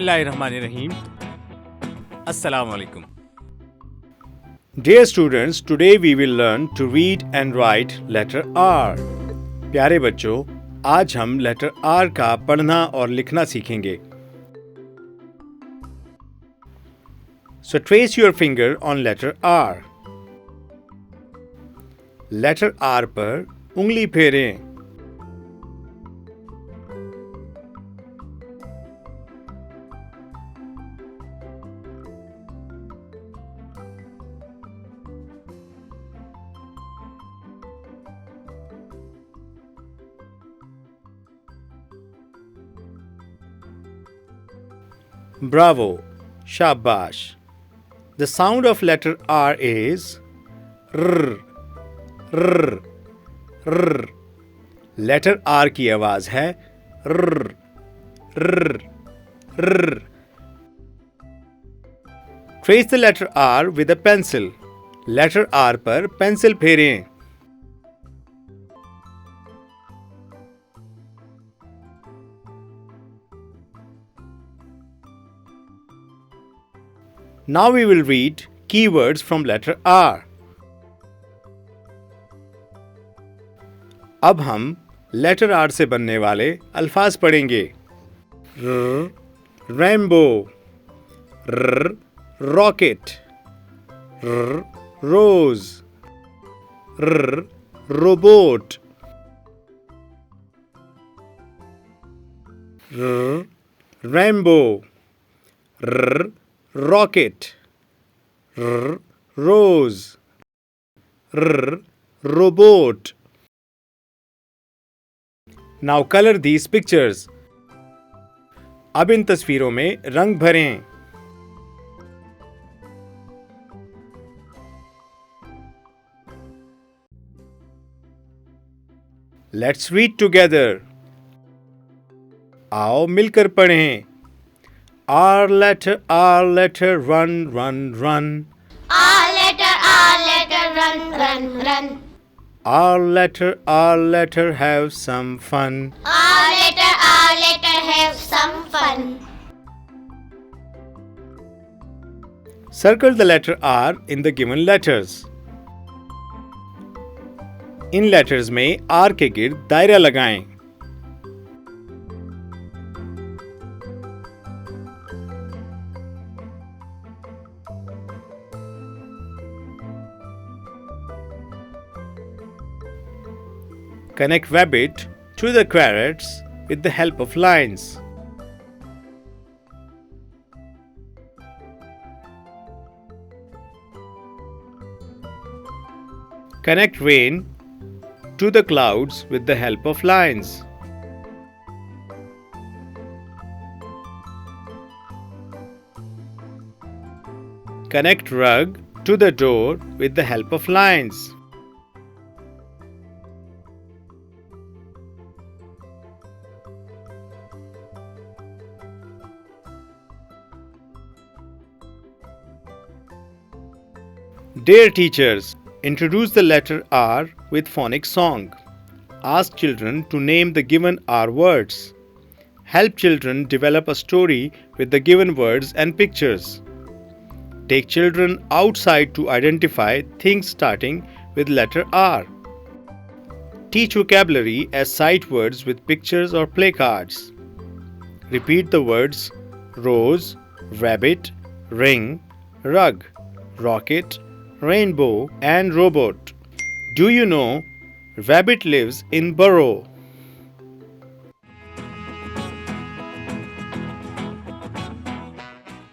Bismillahirrahmanirrahim. Assalamu alaikum. Dear students, today we will learn to read and write letter R. प्यारे बच्चों, आज हम letter R का पढ़ना और लिखना सीखेंगे. So trace your finger on letter R. Letter R पर उंगली फेरें. Bravo, shabash. The sound of letter R is R. R. R. Letter R की आवाज है R. R. R. Trace the letter R with a pencil. Letter R पर pencil फेरें. Now we will read keywords from letter R. अब हम letter R से बनने वाले अल्फाज पढ़ेंगे. Rainbow, rocket, rose, robot, rainbow, rocket, rose, robot. Now color these pictures. अब इन तस्वीरों में रंग भरें. Let's read together. आओ मिलकर पढ़ें. R letter, run, run, run. R letter, run, run, run. R letter, have some fun. R letter, have some fun. Circle the letter R in the given letters. In letters में R के गिर्द दायरा लगाएं. Connect rabbit to the carrots with the help of lines. Connect rain to the clouds with the help of lines. Connect rug to the door with the help of lines. Dear teachers, introduce the letter R with phonic song. Ask children to name the given R words. Help children develop a story with the given words and pictures. Take children outside to identify things starting with letter R. Teach vocabulary as sight words with pictures or play cards. Repeat the words rose, rabbit, ring, rug, rocket, rainbow and robot. Do you know rabbit lives in burrow?